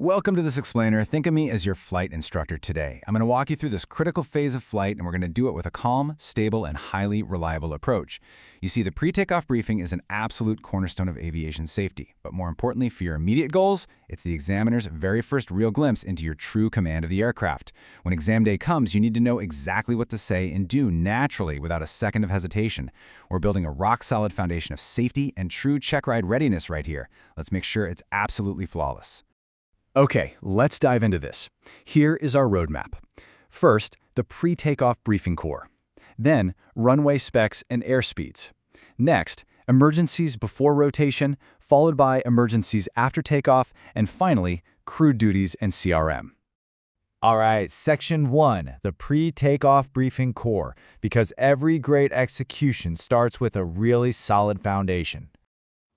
Welcome to this explainer. Think of me as your flight instructor today. I'm going to walk you through this critical phase of flight, and we're going to do it with a calm, stable, and highly reliable approach. You see, the pre-takeoff briefing is an absolute cornerstone of aviation safety. But more importantly, for your immediate goals, it's the examiner's very first real glimpse into your true command of the aircraft. When exam day comes, you need to know exactly what to say and do naturally without a second of hesitation. We're building a rock-solid foundation of safety and true check-ride readiness right here. Let's make sure it's absolutely flawless. Okay, let's dive into this. Here is our roadmap. First, the pre-takeoff briefing core. Then, runway specs and airspeeds. Next, emergencies before rotation, followed by emergencies after takeoff, and finally, crew duties and CRM. All right, Section 1, the pre-takeoff briefing core, because every great execution starts with a really solid foundation.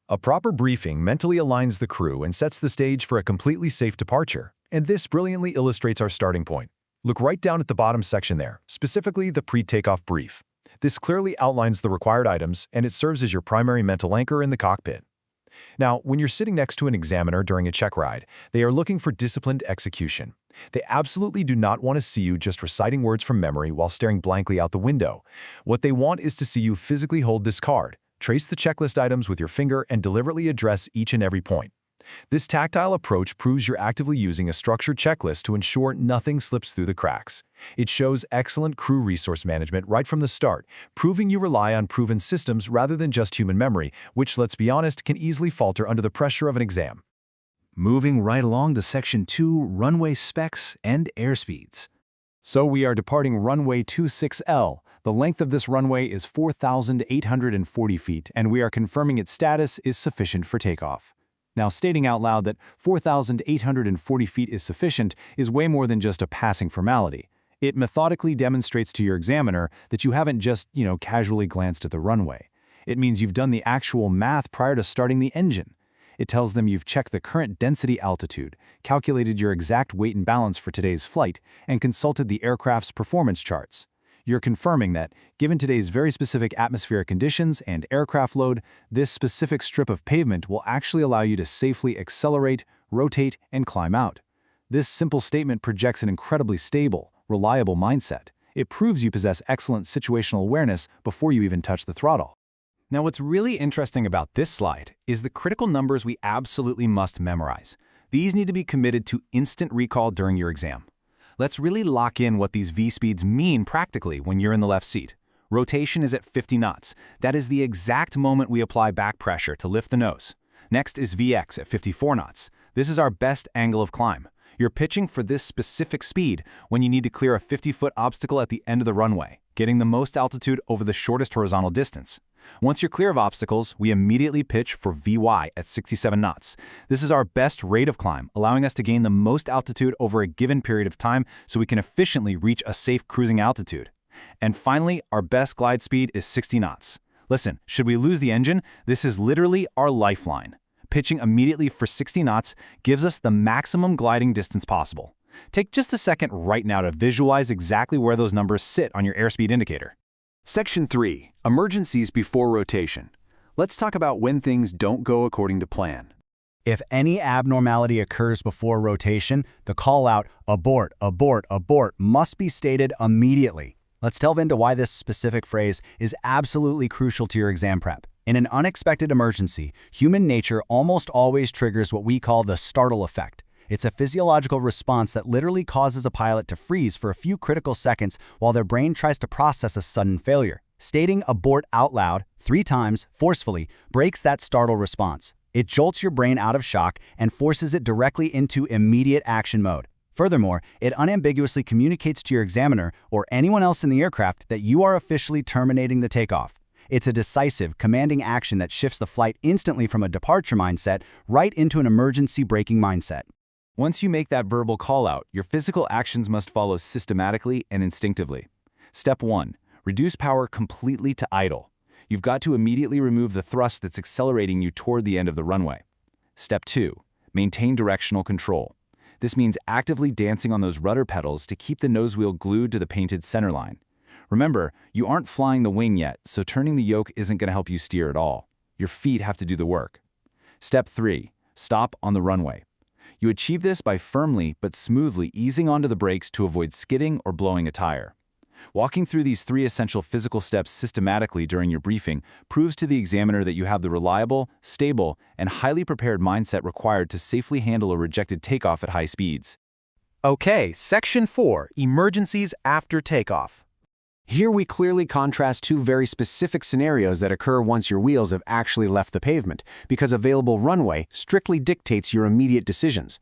A proper briefing mentally aligns the crew and sets the stage for a completely safe departure, and this brilliantly illustrates our starting point. Look right down at the bottom section there, specifically the pre-takeoff brief. This clearly outlines the required items, and it serves as your primary mental anchor in the cockpit. Now, when you're sitting next to an examiner during a check ride, they are looking for disciplined execution. They absolutely do not want to see you just reciting words from memory while staring blankly out the window. What they want is to see you physically hold this card, trace the checklist items with your finger, and deliberately address each and every point. This tactile approach proves you're actively using a structured checklist to ensure nothing slips through the cracks. It shows excellent crew resource management right from the start, proving you rely on proven systems rather than just human memory, which, let's be honest, can easily falter under the pressure of an exam. Moving right along to Section 2, runway specs and airspeeds. So we are departing runway 26L. The length of this runway is 4,840 feet, and we are confirming its status is sufficient for takeoff. Now, stating out loud that 4,840 feet is sufficient is way more than just a passing formality. It methodically demonstrates to your examiner that you haven't just, casually glanced at the runway. It means you've done the actual math prior to starting the engine. It tells them you've checked the current density altitude, calculated your exact weight and balance for today's flight, and consulted the aircraft's performance charts. You're confirming that, given today's very specific atmospheric conditions and aircraft load, this specific strip of pavement will actually allow you to safely accelerate, rotate, and climb out. This simple statement projects an incredibly stable, reliable mindset. It proves you possess excellent situational awareness before you even touch the throttle. Now, what's really interesting about this slide is the critical numbers we absolutely must memorize. These need to be committed to instant recall during your exam. Let's really lock in what these V-speeds mean practically when you're in the left seat. Rotation is at 50 knots. That is the exact moment we apply back pressure to lift the nose. Next is VX at 54 knots. This is our best angle of climb. You're pitching for this specific speed when you need to clear a 50-foot obstacle at the end of the runway, getting the most altitude over the shortest horizontal distance. Once you're clear of obstacles, we immediately pitch for VY at 67 knots. This is our best rate of climb, allowing us to gain the most altitude over a given period of time so we can efficiently reach a safe cruising altitude. And finally, our best glide speed is 60 knots. Listen, should we lose the engine, this is literally our lifeline. Pitching immediately for 60 knots gives us the maximum gliding distance possible. Take just a second right now to visualize exactly where those numbers sit on your airspeed indicator. Section 3, emergencies before rotation. Let's talk about when things don't go according to plan. If any abnormality occurs before rotation, the call-out, abort, abort, abort, must be stated immediately. Let's delve into why this specific phrase is absolutely crucial to your exam prep. In an unexpected emergency, human nature almost always triggers what we call the startle effect. It's a physiological response that literally causes a pilot to freeze for a few critical seconds while their brain tries to process a sudden failure. Stating abort out loud 3 times, forcefully, breaks that startle response. It jolts your brain out of shock and forces it directly into immediate action mode. Furthermore, it unambiguously communicates to your examiner or anyone else in the aircraft that you are officially terminating the takeoff. It's a decisive, commanding action that shifts the flight instantly from a departure mindset right into an emergency braking mindset. Once you make that verbal call-out, your physical actions must follow systematically and instinctively. Step 1. Reduce power completely to idle. You've got to immediately remove the thrust that's accelerating you toward the end of the runway. Step 2. Maintain directional control. This means actively dancing on those rudder pedals to keep the nose wheel glued to the painted centerline. Remember, you aren't flying the wing yet, so turning the yoke isn't going to help you steer at all. Your feet have to do the work. Step 3. Stop on the runway. You achieve this by firmly but smoothly easing onto the brakes to avoid skidding or blowing a tire. Walking through these 3 essential physical steps systematically during your briefing proves to the examiner that you have the reliable, stable, and highly prepared mindset required to safely handle a rejected takeoff at high speeds. Okay, Section 4, Emergencies After Takeoff. Here we clearly contrast 2 very specific scenarios that occur once your wheels have actually left the pavement, because available runway strictly dictates your immediate decisions.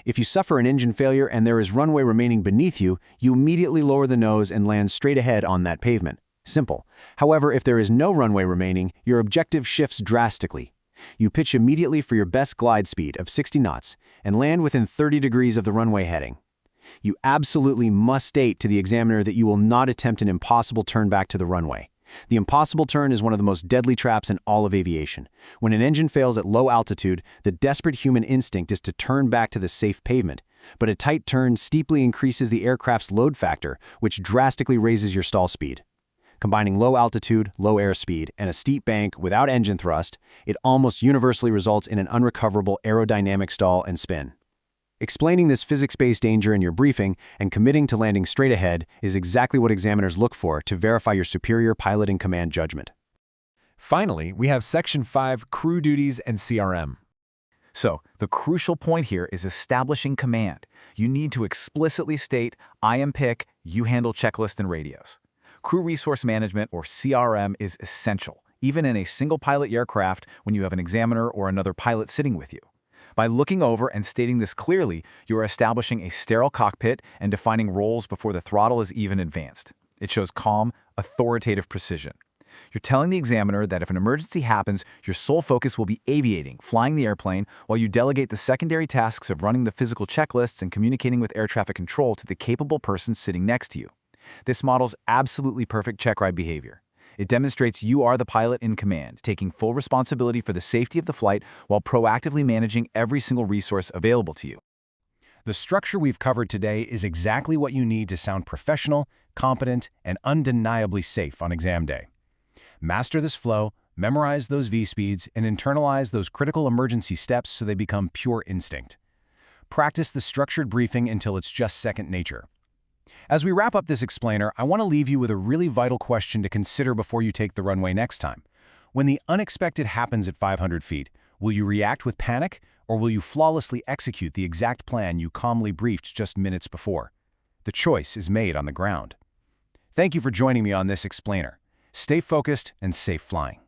If you suffer an engine failure and there is runway remaining beneath you, you immediately lower the nose and land straight ahead on that pavement. Simple. However, if there is no runway remaining, your objective shifts drastically. You pitch immediately for your best glide speed of 60 knots and land within 30 degrees of the runway heading. You absolutely must state to the examiner that you will not attempt an impossible turn back to the runway. The impossible turn is one of the most deadly traps in all of aviation. When an engine fails at low altitude, the desperate human instinct is to turn back to the safe pavement. But a tight turn steeply increases the aircraft's load factor, which drastically raises your stall speed. Combining low altitude, low airspeed, and a steep bank without engine thrust, it almost universally results in an unrecoverable aerodynamic stall and spin. Explaining this physics-based danger in your briefing and committing to landing straight ahead is exactly what examiners look for to verify your superior pilot and command judgment. Finally, we have Section 5, Crew Duties and CRM. So, the crucial point here is establishing command. You need to explicitly state, I am pick, you handle checklist and radios. Crew Resource Management, or CRM, is essential, even in a single-pilot aircraft when you have an examiner or another pilot sitting with you. By looking over and stating this clearly, you are establishing a sterile cockpit and defining roles before the throttle is even advanced. It shows calm, authoritative precision. You're telling the examiner that if an emergency happens, your sole focus will be aviating, flying the airplane, while you delegate the secondary tasks of running the physical checklists and communicating with air traffic control to the capable person sitting next to you. This models absolutely perfect check ride behavior. It demonstrates you are the pilot in command, taking full responsibility for the safety of the flight while proactively managing every single resource available to you. The structure we've covered today is exactly what you need to sound professional, competent, and undeniably safe on exam day. Master this flow, memorize those V-speeds, and internalize those critical emergency steps so they become pure instinct. Practice the structured briefing until it's just second nature. As we wrap up this explainer, I want to leave you with a really vital question to consider before you take the runway next time. When the unexpected happens at 500 feet, will you react with panic, or will you flawlessly execute the exact plan you calmly briefed just minutes before? The choice is made on the ground. Thank you for joining me on this explainer. Stay focused and safe flying.